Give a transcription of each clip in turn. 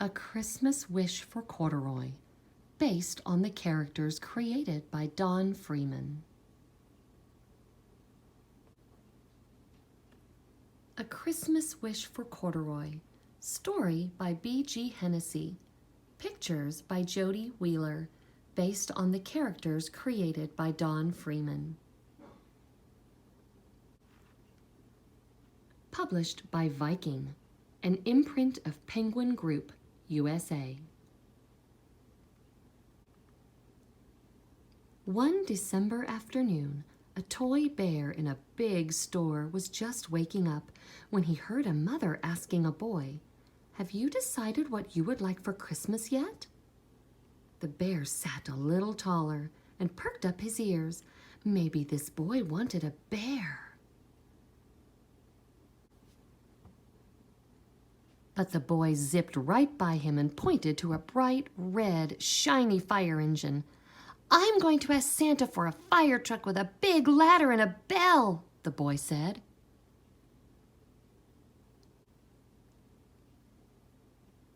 A Christmas Wish for Corduroy, based on the characters created by Don Freeman. A Christmas Wish for Corduroy, story by B.G. Hennessey, pictures by Jody Wheeler, based on the characters created by Don Freeman. Published by Viking, an imprint of Penguin Group, USA. One December afternoon, a toy bear in a big store was just waking up when he heard a mother asking a boy, "Have you decided what you would like for Christmas yet?" The bear sat a little taller and perked up his ears. Maybe this boy wanted a bear. But the boy zipped right by him and pointed to a bright, red, shiny fire engine. "I'm going to ask Santa for a fire truck with a big ladder and a bell," the boy said.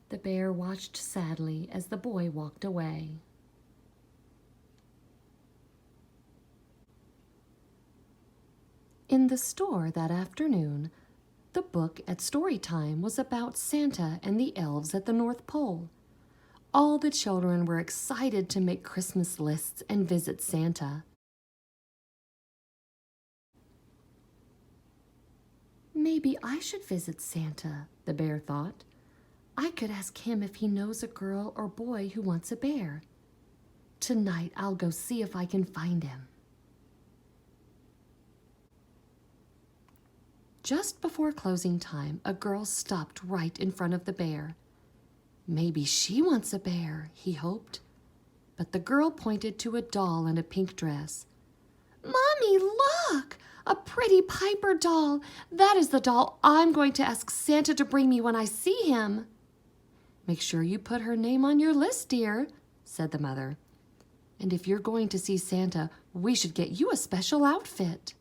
The bear watched sadly as the boy walked away. In the store that afternoon, the book at story time was about Santa and the elves at the North Pole. All the children were excited to make Christmas lists and visit Santa. Maybe I should visit Santa, the bear thought. I could ask him if he knows a girl or boy who wants a bear. Tonight I'll go see if I can find him. Just before closing time, a girl stopped right in front of the bear. Maybe she wants a bear, he hoped. But the girl pointed to a doll in a pink dress. "Mommy, look! A pretty Piper doll. That is the doll I'm going to ask Santa to bring me when I see him." "Make sure you put her name on your list, dear," said the mother. "And if you're going to see Santa, we should get you a special outfit."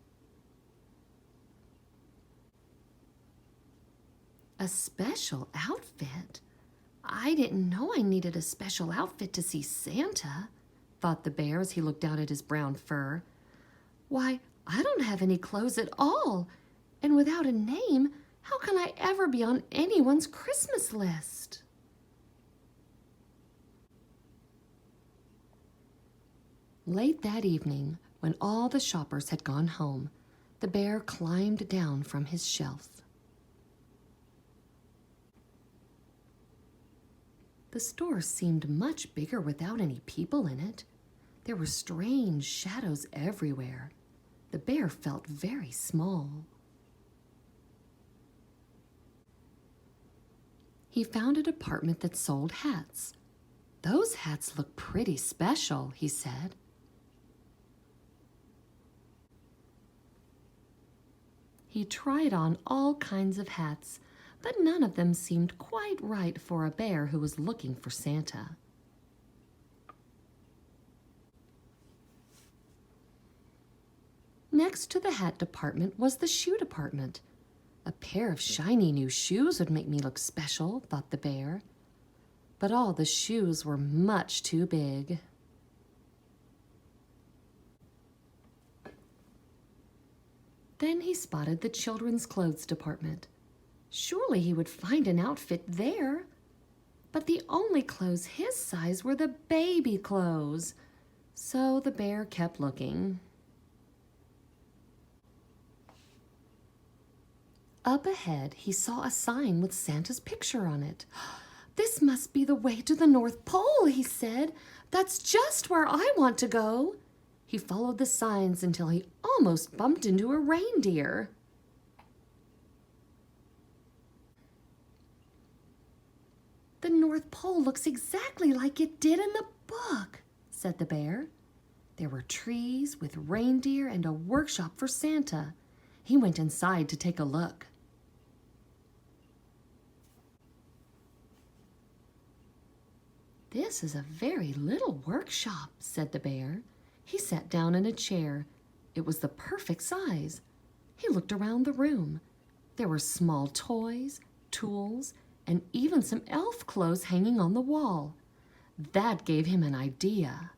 A special outfit? I didn't know I needed a special outfit to see Santa, thought the bear as he looked down at his brown fur. Why, I don't have any clothes at all, and without a name, how can I ever be on anyone's Christmas list? Late that evening, when all the shoppers had gone home, the bear climbed down from his shelf. The store seemed much bigger without any people in it. There were strange shadows everywhere. The bear felt very small. He found a department that sold hats. "Those hats look pretty special," he said. He tried on all kinds of hats, but none of them seemed quite right for a bear who was looking for Santa. Next to the hat department was the shoe department. A pair of shiny new shoes would make me look special, thought the bear. But all the shoes were much too big. Then he spotted the children's clothes department. Surely he would find an outfit there. But the only clothes his size were the baby clothes. So the bear kept looking. Up ahead, he saw a sign with Santa's picture on it. "This must be the way to the North Pole," he said. "That's just where I want to go." He followed the signs until he almost bumped into a reindeer. "The North Pole looks exactly like it did in the book," said the bear. There were trees with reindeer and a workshop for Santa. He went inside to take a look. "This is a very little workshop," said the bear. He sat down in a chair. It was the perfect size. He looked around the room. There were small toys, tools, and even some elf clothes hanging on the wall. That gave him an idea.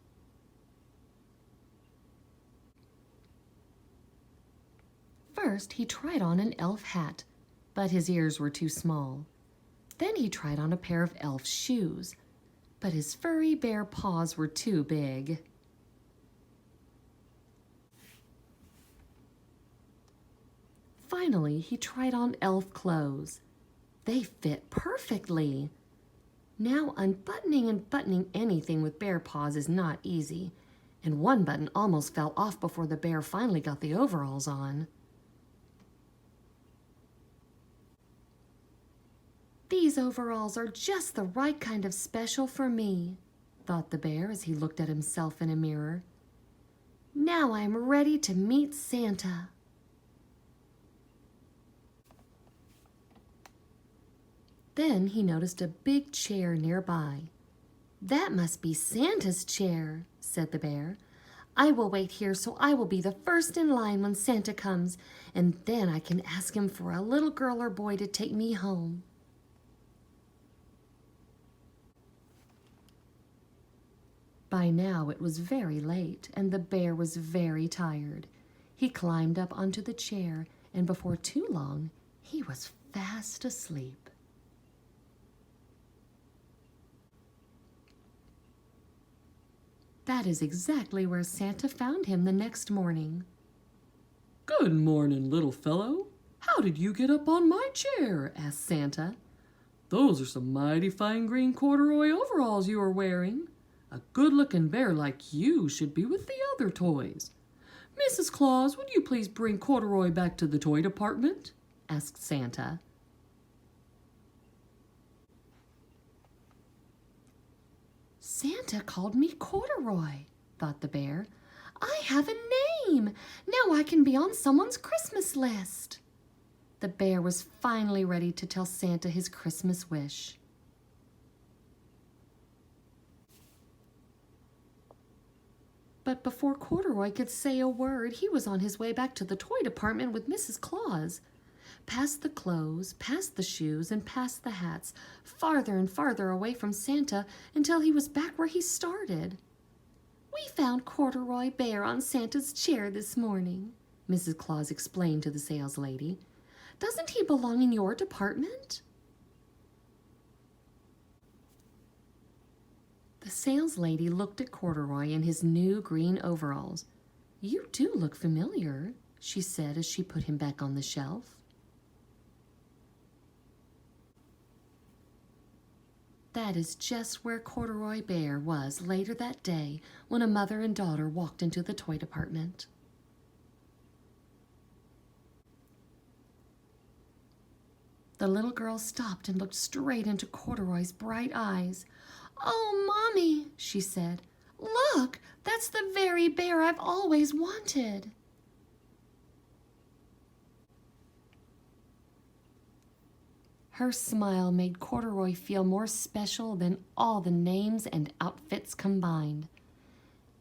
First, he tried on an elf hat, but his ears were too small. Then he tried on a pair of elf shoes, but his furry bare paws were too big. Finally, he tried on elf clothes. They fit perfectly. Now, unbuttoning and buttoning anything with bare paws is not easy, and one button almost fell off before the bear finally got the overalls on. These overalls are just the right kind of special for me, thought the bear as he looked at himself in a mirror. Now I'm ready to meet Santa. Then he noticed a big chair nearby. That must be Santa's chair, said the bear. I will wait here so I will be the first in line when Santa comes, and then I can ask him for a little girl or boy to take me home. By now it was very late, and the bear was very tired. He climbed up onto the chair, and before too long, he was fast asleep. That is exactly where Santa found him the next morning. Good morning, little fellow. How did you get up on my chair? Asked Santa. Those are some mighty fine green corduroy overalls you are wearing. A good-looking bear like you should be with the other toys. Mrs. Claus, would you please bring Corduroy back to the toy department? Asked Santa. Santa called me Corduroy, thought the bear. I have a name. Now I can be on someone's Christmas list. The bear was finally ready to tell Santa his Christmas wish. But before Corduroy could say a word, he was on his way back to the toy department with Mrs. Claus. Past the clothes, past the shoes, and past the hats, farther and farther away from Santa until he was back where he started. We found Corduroy Bear on Santa's chair this morning, Mrs. Claus explained to the saleslady. Doesn't he belong in your department? The saleslady looked at Corduroy in his new green overalls. You do look familiar, she said as she put him back on the shelf. That is just where Corduroy Bear was later that day when a mother and daughter walked into the toy department. The little girl stopped and looked straight into Corduroy's bright eyes. Oh, Mommy, she said. Look, that's the very bear I've always wanted. Her smile made Corduroy feel more special than all the names and outfits combined.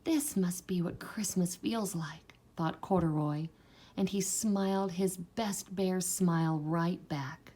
This must be what Christmas feels like, thought Corduroy, and he smiled his best bear smile right back.